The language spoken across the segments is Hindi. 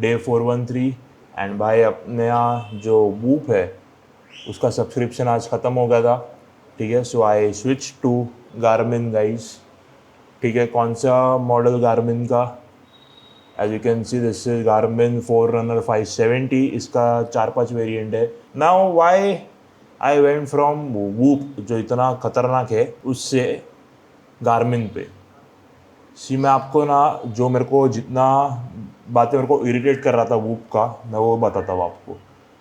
डे 413। एंड भाई अपने यहाँ जो वूप है उसका सब्सक्रिप्शन आज ख़त्म हो गया था, ठीक है। So I switch to Garmin guys, ठीक है। कौन सा मॉडल गारमिन का? As you can see this is Garmin Forerunner 570। इसका 4-5 वेरिएंट है। Now why I went from Whoop जो इतना खतरनाक है उससे गारमिन पे। सी मैं आपको ना, जो मेरे को जितना बातें मेरे को इरिटेट कर रहा था वूप का, मैं वो बताता हूँ आपको,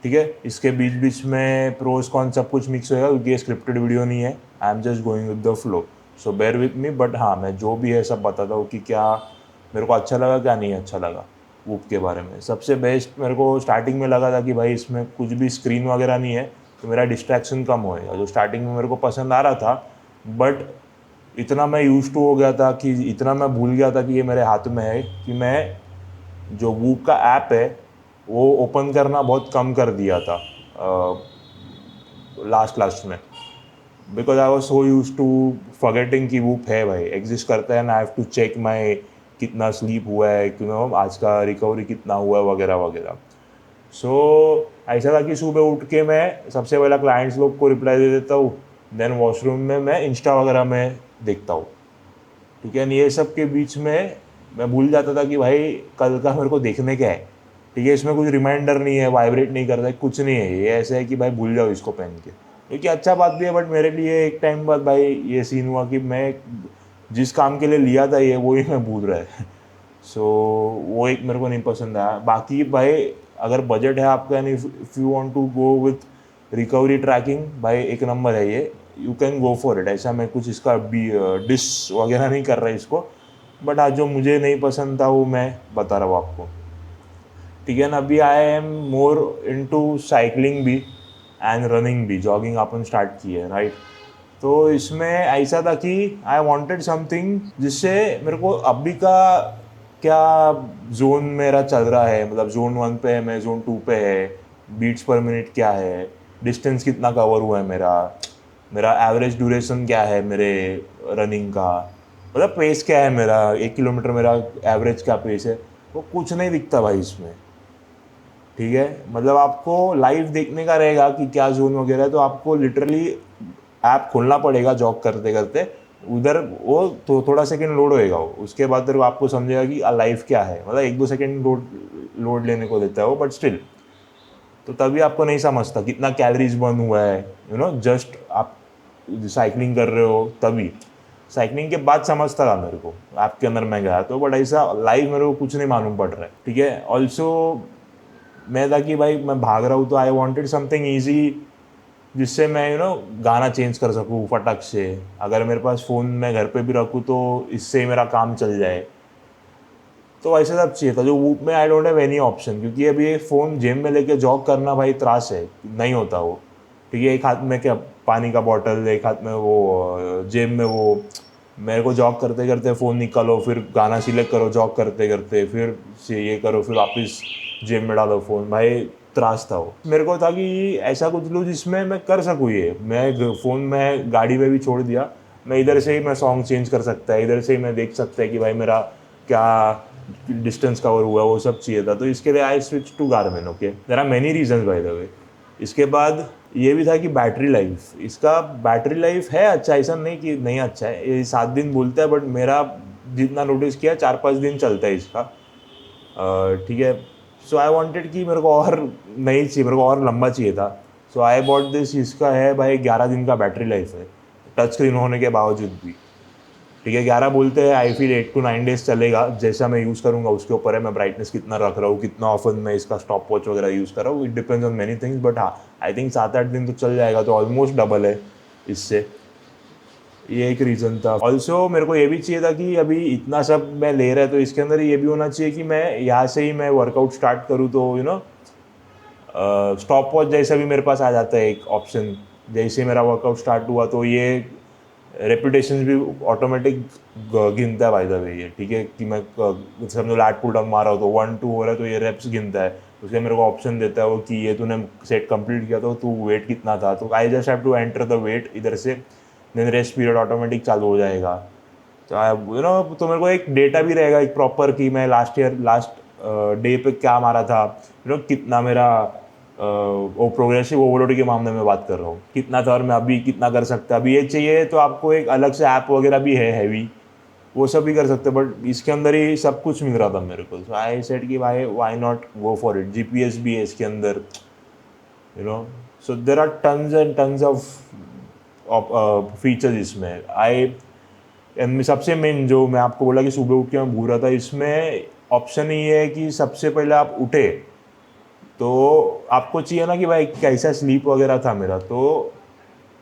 ठीक है। इसके बीच बीच में प्रोज कॉन सब कुछ मिक्स होएगा क्योंकि ये स्क्रिप्टेड वीडियो नहीं है। I am just going with the flow, so bear with me. But हाँ, मैं जो भी है सब बताता हूँ कि क्या मेरे को अच्छा लगा क्या नहीं अच्छा लगा वूप के बारे में। सबसे बेस्ट मेरे को स्टार्टिंग में लगा था कि भाई इसमें कुछ भी स्क्रीन वगैरह नहीं है तो मेरा डिस्ट्रैक्शन कम होएगा, जो स्टार्टिंग में मेरे को पसंद आ रहा था। बट इतना मैं यूज टू हो गया था कि इतना मैं भूल गया था कि ये मेरे हाथ में है कि मैं जो वूप का ऐप है वो ओपन करना बहुत कम कर दिया था लास्ट लास्ट में। Because I was so use to forgetting कि वूप है भाई, एग्जिस्ट करता है ना। I have to check my कितना स्लीप हुआ है, आज का रिकवरी कितना हुआ है वगैरह वगैरह। सो ऐसा था कि सुबह उठ के मैं सबसे पहला क्लाइंट्स लोग को रिप्लाई दे देता हूँ, देन वॉशरूम में मैं इंस्टा वगैरह में देखता हूँ, ठीक है। ये सब के बीच में मैं भूल जाता था कि भाई कल का मेरे को देखने क्या है, ठीक है। इसमें कुछ रिमाइंडर नहीं है, वाइब्रेट नहीं करता है, कुछ नहीं है। ये ऐसा है कि भाई भूल जाओ इसको पहन के, क्योंकि अच्छा बात भी है। बट मेरे लिए एक टाइम बाद भाई ये सीन हुआ कि मैं जिस काम के लिए लिया था ये वो ही मैं भूल रहा है। सो वो एक मेरे को नहीं पसंद आया। बाकी भाई अगर बजट है आपका, यानी if you want to go with recovery tracking, भाई एक नंबर है ये, you can go for it. ऐसा मैं कुछ इसका भी डिस वगैरह नहीं कर रहा है इसको। बट आज जो मुझे नहीं पसंद था वो मैं बता रहा हूँ आपको, ठीक है ना। अभी I am more into cycling भी एंड रनिंग भी, जॉगिंग अपन स्टार्ट की है, राइट। तो इसमें ऐसा था कि आई वांटेड समथिंग जिससे मेरे को अभी का क्या जोन मेरा चल रहा है, मतलब जोन 1 पे है मैं, जोन 2 पे है, बीट्स पर मिनट क्या है, डिस्टेंस कितना कवर हुआ है मेरा, मेरा एवरेज ड्यूरेशन क्या है मेरे रनिंग का, मतलब पेस क्या है मेरा, 1 किलोमीटर मेरा एवरेज क्या पेस है, वो कुछ नहीं दिखता भाई इसमें, ठीक है। मतलब आपको लाइव देखने का रहेगा कि क्या जोन वगैरह है, तो आपको लिटरली ऐप खोलना पड़ेगा जॉग करते करते उधर। वो तो थोड़ा सेकंड लोड होएगा, वो उसके बाद फिर आपको समझेगा कि लाइव क्या है, मतलब 1-2 सेकंड लोड लोड लेने को देता है वो, बट स्टिल। तो तभी आपको नहीं समझता कितना कैलोरीज बर्न हुआ है, जस्ट आप साइकिलिंग कर रहे हो तभी। साइकिलिंग के बाद समझता था मेरे को, आपके अंदर मैं गया तो, बट ऐसा लाइव मेरे को कुछ नहीं मालूम पड़ रहा है, ठीक है। ऑल्सो मैं था कि भाई मैं भाग रहा हूँ तो आई वॉन्टेड समथिंग ईजी जिससे मैं गाना चेंज कर सकूँ फटक से। अगर मेरे पास फ़ोन मैं घर पे भी रखूँ तो इससे ही मेरा काम चल जाए। तो ऐसा सब चाहिए था जो वूप में I don't have any option, क्योंकि अभी ये फ़ोन जेब में लेके जॉग करना भाई त्रास है, नहीं होता वो, ठीक है। एक हाथ में क्या पानी का बॉटल, एक हाथ में वो जेब में वो, मेरे को जॉग करते करते फ़ोन निकालो, फिर गाना सिलेक्ट करो जॉग करते करते, फिर से ये करो, फिर वापस जेब में डालो फ़ोन, भाई त्रास था वो। मेरे को था कि ऐसा कुछ लूँ जिसमें मैं कर सकूँ ये, मैं फ़ोन में गाड़ी में भी छोड़ दिया, मैं इधर से ही मैं सॉन्ग चेंज कर सकता है, इधर से ही मैं देख सकता है कि भाई मेरा क्या डिस्टेंस कवर हुआ, वो सब चाहिए था। तो इसके लिए I switch to Garmin, okay. There are many reasons by the way. इसके बाद ये भी था कि बैटरी लाइफ, इसका बैटरी लाइफ है अच्छा, ऐसा नहीं कि नहीं अच्छा है, ये 7 दिन बोलता है, बट मेरा जितना नोटिस किया 4-5 दिन चलता है इसका, ठीक है। सो आई वांटेड कि मेरे को और नहीं चाहिए, मेरे को और लंबा चाहिए था। सो आई बॉट दिस, इसका है भाई 11 दिन का बैटरी लाइफ है, टच स्क्रीन होने के बावजूद भी, ठीक है। 11 बोलते हैं, आई फील 8 to 9 डेज चलेगा, जैसा मैं यूज़ करूँगा उसके ऊपर है, मैं ब्राइटनेस कितना रख रहा हूँ, कितना ऑफन मैं इसका स्टॉप वॉच वगैरह यूज़ कर रहा हूँ, it depends on many things. But हाँ, आई थिंक 7-8 दिन तो चल जाएगा, तो ऑलमोस्ट डबल है इससे। ये एक रीज़न था। ऑल्सो मेरे को ये भी चाहिए था कि अभी इतना सब मैं ले रहा है तो इसके अंदर ये भी होना चाहिए कि मैं यहाँ से ही मैं वर्कआउट स्टार्ट करूँ, तो स्टॉप वॉच जैसा भी मेरे पास आ जाता है एक ऑप्शन। जैसे ही मेरा वर्कआउट स्टार्ट हुआ तो ये रेपुटेशन भी ऑटोमेटिक गिनता है बाय द वे ये, ठीक है। कि मैं समझो लैट पुल डाउन मारा हो तो 1-2 हो रहा है तो ये रेप्स गिनता है, उसके मेरे को ऑप्शन देता है वो कि ये तूने सेट कंप्लीट किया तो तू वेट कितना था, तो I just have to enter the weight इधर से, देन रेस्ट पीरियड ऑटोमेटिक चालू हो जाएगा। तो तो मेरे को एक डेटा भी रहेगा एक प्रॉपर कि मैं लास्ट ईयर लास्ट डे पे क्या मारा था, कितना मेरा वो प्रोग्रेसिव ओवरलोड के मामले में बात कर रहा हूँ, कितना था और मैं अभी कितना कर सकता। अभी ये चाहिए तो आपको एक अलग से ऐप वगैरह भी है हैवी, वो सब भी कर सकते, बट इसके अंदर ही सब कुछ मिल रहा था मेरे को। सो आई सेड कि भाई why not go for it, GPS भी है इसके अंदर, so there are tons and tons of features इसमें। सबसे मेन जो मैं आपको बोला कि सुबह उठ के मैं भूल रहा था, इसमें ऑप्शन ही है कि सबसे पहले आप उठे तो आपको चाहिए ना कि भाई कैसा स्लीप वगैरह था मेरा, तो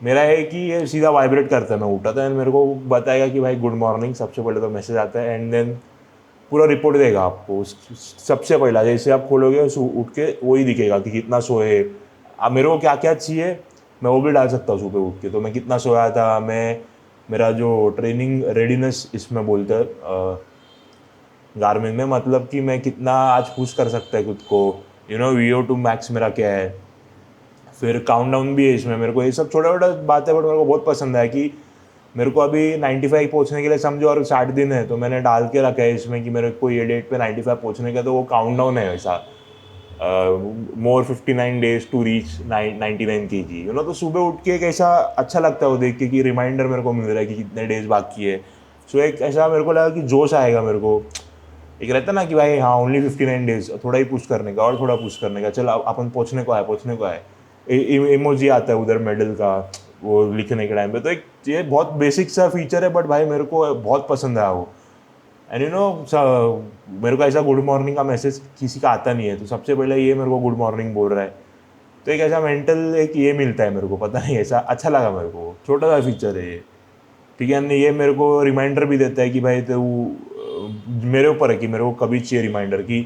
मेरा है कि ये सीधा वाइब्रेट करता है। मैं उठा था एंड मेरे को बताएगा कि भाई गुड मॉर्निंग, सबसे पहले तो मैसेज आता है एंड देन पूरा रिपोर्ट देगा आपको सबसे पहला। जैसे आप खोलोगे उठ के वही दिखेगा कि कितना सोए। अब मेरे को क्या क्या चाहिए मैं वो भी डाल सकता हूँ सुबह उठ के, तो मैं कितना सोया था, मैं मेरा जो ट्रेनिंग रेडीनेस इसमें बोलते हैं गार्मिन में, मतलब कि मैं कितना आज पुश कर सकता है खुद को, VO2 मैक्स मेरा क्या है। फिर काउंटडाउन भी है इसमें। मेरे को ये सब छोटा छोटा बात है बट मेरे को बहुत पसंद है कि मेरे को अभी 95 पहुंचने के लिए समझो और 60 दिन है, तो मैंने डाल के रखा है इसमें कि मेरे को ये डेट पे 95 पहुंचने का, तो वो काउंटडाउन है वैसा, मोर 59 डेज टू रीच 99 kg, तो सुबह उठ के एक ऐसा अच्छा लगता है वो देख के कि रिमाइंडर मेरे को मिल रहा है कि कितने डेज बाकी है। सो एक ऐसा मेरे को लगा कि जोश आएगा मेरे को, एक रहता ना कि भाई हाँ ओनली 59 डेज, थोड़ा ही पुश करने का और थोड़ा पुश करने का, चल अपन पहुँचने को है। इमोजी आता है उधर मेडल का वो लिखने के टाइम पे, तो एक ये बहुत बेसिक सा फीचर है बट भाई मेरे को बहुत पसंद आया वो। एंड मेरे को ऐसा गुड मॉर्निंग का मैसेज किसी का आता नहीं है, तो सबसे पहले ये मेरे को गुड मॉर्निंग बोल रहा है, तो एक ऐसा मेंटल एक ये मिलता है मेरे को, पता नहीं ऐसा अच्छा लगा मेरे को, छोटा सा फीचर है ये, ठीक है। ये मेरे को रिमाइंडर भी देता है कि भाई तो मेरे ऊपर है कि मेरे को कभी चाहिए रिमाइंडर कि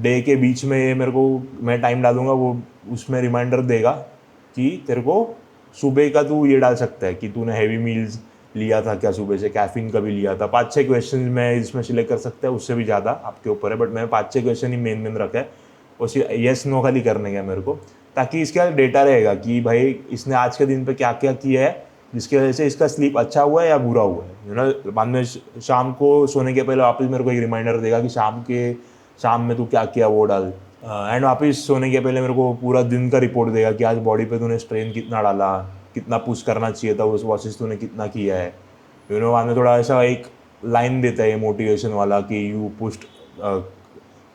डे के बीच में ये मेरे को मैं टाइम डालूंगा वो उसमें रिमाइंडर देगा कि तेरे को सुबह का तू ये डाल सकता है कि तूने हैवी मील्स लिया था क्या सुबह से, कैफीन कभी लिया था। 5-6 क्वेश्चन मैं इसमें सिलेक्ट कर सकता है, उससे भी ज़्यादा आपके ऊपर है, बट मैंने 5-6 क्वेश्चन ही मेन रखा है, और येस नो खाली करने का मेरे को, ताकि इसका डेटा रहेगा कि भाई इसने आज के दिन पे क्या क्या किया है जिसकी वजह से इसका स्लीप अच्छा हुआ है या बुरा हुआ है। बाद में शाम को सोने के पहले वापस मेरे को एक रिमाइंडर देगा कि शाम में तू क्या किया वो डाल, एंड वापस सोने के पहले मेरे को पूरा दिन का रिपोर्ट देगा कि आज बॉडी पे तूने स्ट्रेन कितना डाला, कितना पुश करना चाहिए था उस वर्सेस तूने कितना किया है। बाद में थोड़ा ऐसा एक लाइन देता है मोटिवेशन वाला कि यू पुश्ड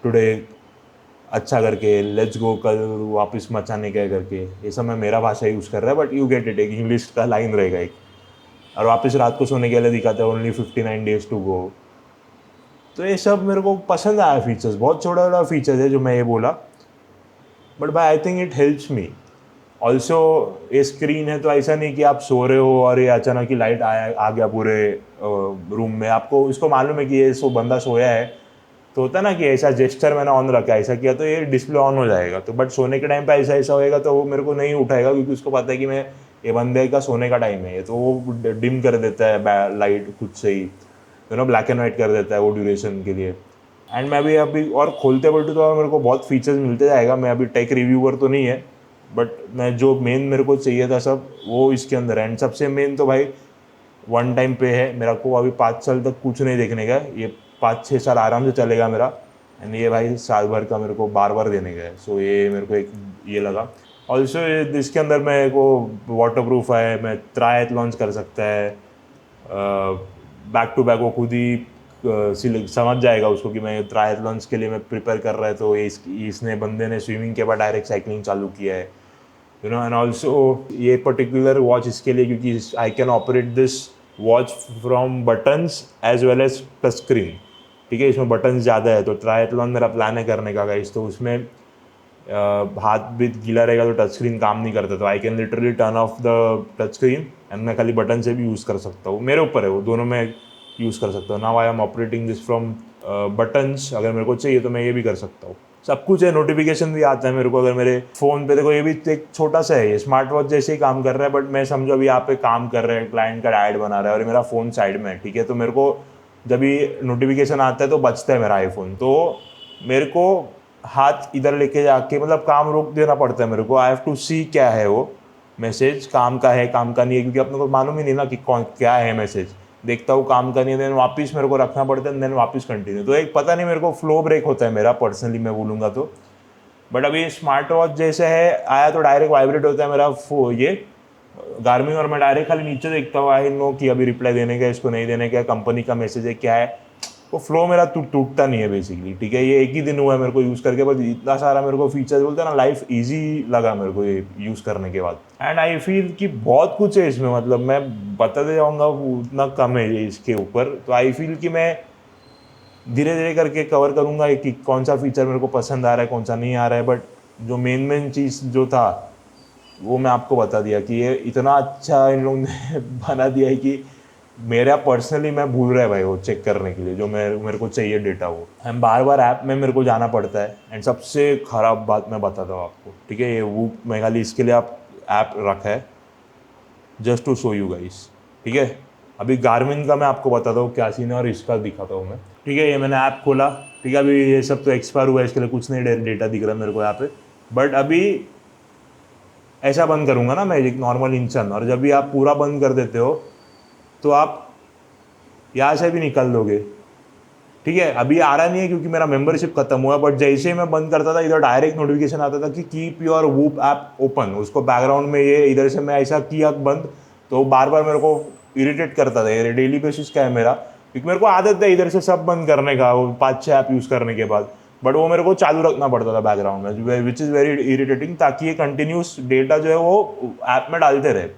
टुडे अच्छा करके, लेट्स गो कल वापस मचाने का करके। ये सब मैं मेरा भाषा यूज़ कर रहा है बट यू गेट इट, एक इंग्लिश का लाइन रहेगा एक, और वापस रात को सोने के लिए दिखाता है ओनली 59 डेज टू गो। तो ये सब मेरे को पसंद आया फीचर्स, बहुत छोटा छोटा फीचर्स है जो मैं ये बोला, but by I think it helps me also. ये स्क्रीन है तो ऐसा नहीं कि आप सो रहे हो और ये अचानक ही लाइट आ गया पूरे रूम में, आपको इसको मालूम है कि ये बंदा सोया है, तो होता है ना कि ऐसा जेस्चर मैंने ऑन रखा है, ऐसा किया तो ये डिस्प्ले ऑन हो जाएगा, तो बट सोने के टाइम पे ऐसा होएगा तो वो मेरे को नहीं उठाएगा क्योंकि उसको पता है कि मैं ये बंदे का सोने का टाइम है, तो वो डिम कर देता है लाइट खुद से ही, ब्लैक एंड वाइट कर देता है वो ड्यूरेशन के लिए। एंड मैं अभी और खोलते बोलते तो मेरे को बहुत फीचर्स मिलते जाएगा, मैं अभी टेक रिव्यूअर तो नहीं है, बट मैं जो मेन मेरे को चाहिए था सब वो इसके अंदर है। एंड सबसे मेन तो भाई वन टाइम पे है, मेरा को अभी 5 साल तक कुछ नहीं देखने का, ये 5-6 साल आराम से चलेगा मेरा, एंड ये भाई साल भर का मेरे को बार देने का है। सो ये मेरे को एक ये लगा ऑल्सो, इसके अंदर मेरे को वाटर प्रूफ है, मैं ट्रायथलॉन्स कर सकता है, बैक टू बैक वो खुद ही समझ जाएगा उसको कि मैं ट्रायथलॉन्स के लिए मैं प्रिपेयर कर रहा है, तो इसने बंदे ने स्विमिंग के बाद डायरेक्ट साइकिलिंग चालू किया है, एंड ऑल्सो ये पर्टिकुलर वॉच इसके लिए क्योंकि I can operate this watch from buttons as well as touch screen, ठीक है। इसमें बटन्स ज़्यादा है, तो ट्रायथलॉन मेरा प्लान है करने का गाइस, तो उसमें हाथ भी गीला रहेगा तो टच स्क्रीन काम नहीं करता, तो I can literally turn off the touch screen and मैं खाली बटन से भी यूज़ कर सकता हूँ, मेरे ऊपर है वो, दोनों में यूज़ कर सकता हूँ। Now I am operating this from buttons, अगर मेरे को चाहिए तो मैं ये भी कर सकता हूँ, सब कुछ है। नोटिफिकेशन भी आता है मेरे को अगर मेरे फ़ोन पे, देखो ये भी एक छोटा सा है, ये स्मार्ट वॉच जैसे ही काम कर रहा है, बट मैं समझो अभी यहाँ पे काम कर रहे हैं, क्लाइंट का डायट बना रहा है और मेरा फ़ोन साइड में है, ठीक है, तो मेरे को जब भी नोटिफिकेशन आता है तो बजता है मेरा आईफोन, तो मेरे को हाथ इधर लेके जाके मतलब काम रोक देना पड़ता है मेरे को, आई हैव टू सी क्या है वो मैसेज, काम का है काम का नहीं है, क्योंकि अपने को मालूम ही नहीं ना कि कौन क्या है मैसेज, देखता हूँ काम का नहीं, देन वापस मेरे को रखना पड़ता है, देन वापस कंटिन्यू। तो एक पता नहीं मेरे को फ्लो ब्रेक होता है मेरा, पर्सनली मैं बोलूँगा तो। बट अभी स्मार्ट वॉच जैसे है आया तो डायरेक्ट वाइब्रेट होता है मेरा ये गार्मिन, और मैं डायरेक्ट खाली नीचे देखता हूँ, आई नो कि अभी रिप्लाई देने का, इसको नहीं देने का, कंपनी का मैसेज है क्या है। वो फ्लो मेरा टूटता नहीं है बेसिकली, ठीक है। ये एक ही दिन हुआ है मेरे को यूज़ करके, बट इतना सारा मेरे को फीचर्स बोलते हैं ना, लाइफ ईजी लगा मेरे को ये यूज़ करने के बाद। एंड आई फील कि बहुत कुछ है इसमें, मतलब मैं बताते जाऊँगा उतना कम है ये इसके ऊपर। तो आई फील कि मैं धीरे धीरे करके कवर करूँगा कि कौन सा फीचर मेरे को पसंद आ रहा है, कौन सा नहीं आ रहा है। बट जो मेन चीज़ जो था वो मैं आपको बता दिया कि ये इतना अच्छा इन लोगों ने बना दिया है कि मेरा पर्सनली मैं भूल रहा है भाई वो चेक करने के लिए जो मेरे को चाहिए डेटा। वो हम बार बार ऐप में मेरे को जाना पड़ता है। एंड सबसे ख़राब बात मैं बताता हूँ आपको, ठीक है। ये वो मैं खाली इसके लिए आप ऐप रखा है just to show you guys, ठीक है। अभी गार्मिन का मैं आपको बताता हूँ क्या सीन है और इसका दिखाता हूँ मैं, ठीक है। ये मैंने ऐप खोला, ठीक है। अभी ये सब तो एक्सपायर हुआ है, इसके लिए कुछ नहीं डेटा दिख रहा है मेरे को यहाँ पे। बट अभी ऐसा बंद करूँगा ना मैं, एक नॉर्मल इंसान, और जब भी आप पूरा बंद कर देते हो तो आप यहाँ से भी निकल दोगे, ठीक है। अभी आ रहा नहीं है क्योंकि मेरा मेंबरशिप खत्म हुआ। बट जैसे ही मैं बंद करता था इधर डायरेक्ट नोटिफिकेशन आता था कि keep your whoop app open. उसको बैकग्राउंड में ये इधर से मैं ऐसा किया बंद तो बार बार मेरे को इरिटेट करता था। ये डेली बेसिस का है मेरा, क्योंकि मेरे को आदत है इधर से सब बंद करने का, वो 5-6 ऐप यूज़ करने के बाद। बट वो मेरे को चालू रखना पड़ता था बैकग्राउंड में, विच इज़ वेरी इरिटेटिंग, ताकि ये कंटिन्यूस डेटा जो है वो ऐप में डालते रहे।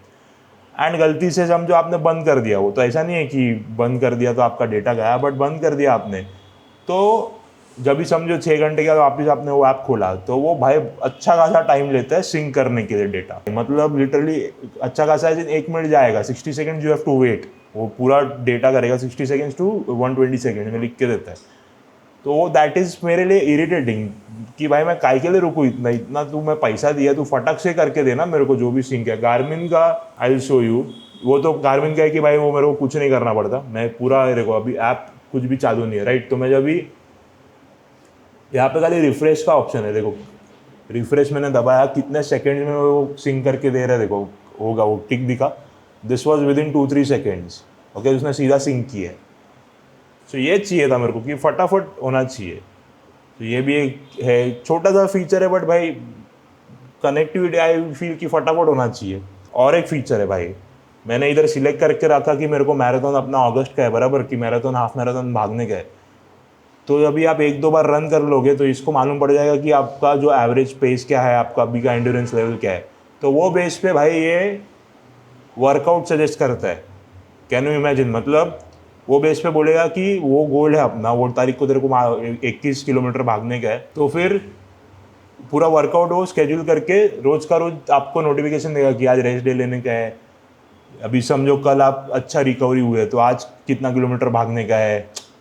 एंड गलती से समझो आपने बंद कर दिया, वो तो ऐसा नहीं है कि बंद कर दिया तो आपका डेटा गया, बट बंद कर दिया आपने तो जब भी समझो 6 घंटे का वापस आपने वो ऐप खोला तो वो भाई अच्छा खासा टाइम लेता है सिंक करने के लिए डेटा। मतलब लिटरली अच्छा खासा 1 मिनट जाएगा, 60 second you have to wait. वो पूरा डेटा करेगा 60 सेकेंड्स टू 120 सेकेंड में लिख के देता है। तो वो दैट इज़ मेरे लिए इरिटेटिंग कि भाई मैं काय के लिए रुकूँ इतना इतना, तू मैं पैसा दिया, तू फटक से करके देना मेरे को जो भी सिंक है। गार्मिन का आई विल शो यू, वो तो गार्मिन का है कि भाई वो मेरे को कुछ नहीं करना पड़ता, मैं पूरा देखो अभी ऐप कुछ भी चालू नहीं है, राइट। तो मैं जब भी यहाँ पे खाली रिफ्रेश का ऑप्शन है, देखो रिफ्रेश मैंने दबाया, कितने सेकेंड में वो सिंक करके दे रहा है, देखो होगा वो टिक दिखा, this was with in 2-3 seconds, okay. उसने सीधा सिंक किया है। सो ये चाहिए था मेरे को कि फटाफट होना चाहिए। तो ये भी एक है, छोटा सा फीचर है, बट भाई कनेक्टिविटी आई फील कि फटाफट होना चाहिए। और एक फीचर है भाई, मैंने इधर सिलेक्ट करके रखा कि मेरे को मैराथन अपना अगस्त का है बराबर, कि मैराथन हाफ मैराथन भागने का है। तो अभी आप 1-2 बार रन कर लोगे तो इसको मालूम पड़ जाएगा कि आपका जो एवरेज पेस क्या है, आपका अभी का एंड्योरेंस लेवल क्या है। तो वो बेस पे भाई ये वर्कआउट सजेस्ट करता है। कैन यू इमेजिन, मतलब वो बेस पे बोलेगा कि वो गोल है अपना, वो तारीख को तेरे को 21 किलोमीटर भागने का है, तो फिर पूरा वर्कआउट वो स्केड्यूल करके रोज का रोज आपको नोटिफिकेशन देगा कि आज रेस्ट डे लेने का है। अभी समझो कल आप अच्छा रिकवरी हुए तो आज कितना किलोमीटर भागने का है,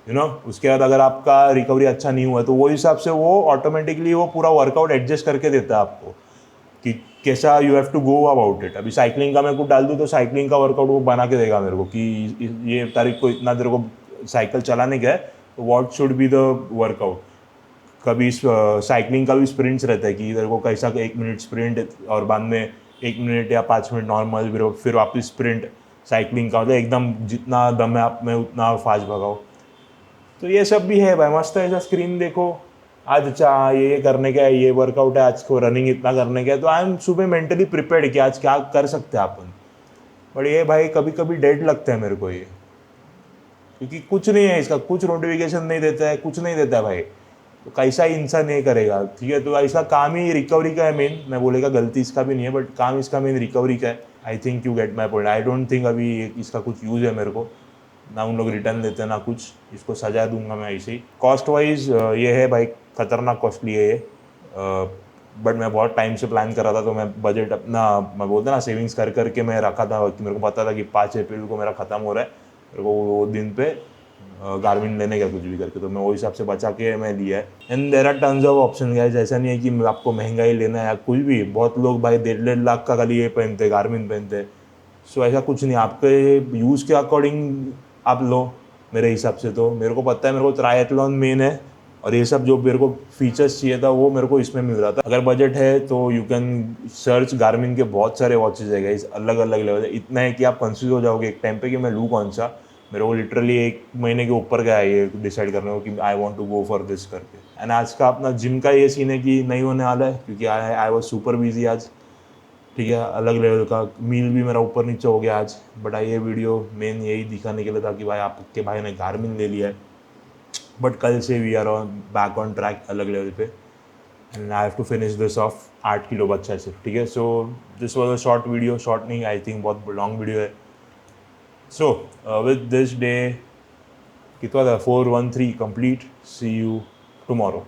यू नो। उसके बाद अगर आपका रिकवरी अच्छा नहीं हुआ तो वो हिसाब से वो ऑटोमेटिकली वो पूरा वर्कआउट एडजस्ट करके देता है आपको कि कैसा you have to go about it. अभी साइकिलिंग का मैं कुछ डाल दूँ तो साइकिलिंग का वर्कआउट वो बना के देगा मेरे को कि ये तारीख को इतना देर को साइकिल चलाने का है, तो what should be the workout. कभी साइकिलिंग का भी स्प्रिंट्स रहता है कि इधर को कैसा 1 मिनट स्प्रिंट और बाद में 1 मिनट या 5 मिनट नॉर्मल, फिर वापस स्प्रिंट साइकिलिंग का, मतलब एकदम जितना दम है आप में उतना फास्ट भगाओ। तो ये सब भी है भाई, मस्त है। ऐसा स्क्रीन देखो आज, अच्छा ये करने का है, ये वर्कआउट है आज को, रनिंग इतना करने का है, तो आई एम सुबह मेंटली प्रिपेयर्ड कि आज क्या कर सकते हैं अपन। बट ये भाई कभी कभी डेड लगता है मेरे को ये, क्योंकि कुछ नहीं है इसका, कुछ नोटिफिकेशन नहीं देता है, कुछ नहीं देता है भाई। तो कैसा ही इंसान ये करेगा, ठीक है। तो इसका काम ही रिकवरी का है मेन, मैं बोलेगा गलती इसका भी नहीं है, बट काम इसका मेन रिकवरी का है। I think you get my point. I don't think अभी इसका कुछ यूज़ है मेरे को, ना उन लोग रिटर्न देते हैं ना कुछ, इसको सजा दूंगा मैं ऐसे ही। कॉस्ट वाइज ये है भाई, खतरनाक कॉस्टली है ये। बट मैं बहुत टाइम से प्लान कर रहा था, तो मैं बजट अपना, मैं बोलता ना सेविंग्स कर करके मैं रखा था कि मेरे को पता था कि 5 अप्रैल को मेरा ख़त्म हो रहा है, मेरे को वो दिन पे गारमेंट लेने का कुछ भी करके, तो मैं वो हिसाब से बचा के मैं लिया है। And there are tons of option guys, ऐसा नहीं है कि आपको महंगा ही लेना है या कुछ भी। बहुत लोग भाई 1.5 लाख का खाली ये पहनते, गारमेंट पहनते। सो ऐसा कुछ नहीं, आपके यूज़ के अकॉर्डिंग आप लो मेरे हिसाब से। तो मेरे को पता है मेरे को ट्रायथलॉन मेन है, और ये सब जो मेरे को फीचर्स चाहिए था वो मेरे को इसमें मिल रहा था। अगर बजट है तो यू कैन सर्च, गारमिन के बहुत सारे वॉचेज है गाइस, अलग अलग लेवल है। इतना है कि आप कंफ्यूज हो जाओगे एक टाइम पे कि मैं लूँ कौन सा। मेरे को लिटरली 1 महीने के ऊपर गया ये डिसाइड करने को कि I want to go for this करके। एंड आज का अपना जिम का ये सीन है कि नहीं होने वाला है, क्योंकि आई वॉज सुपर बिजी आज, ठीक है, अलग लेवल का मील भी मेरा ऊपर नीचे हो गया आज। बट ये वीडियो मेन यही दिखाने के लिए था कि भाई आपके भाई ने गारमिन ले लिया है, बट कल से we are on back on track अलग लेवल पे, and I have to finish this of 8 kilo बच्चा से, ठीक है। So this was a short video, short नहीं, आई थिंक बहुत लॉन्ग वीडियो है। सो विद दिस डे कितना था, 413 कंप्लीट। C you tomorrow.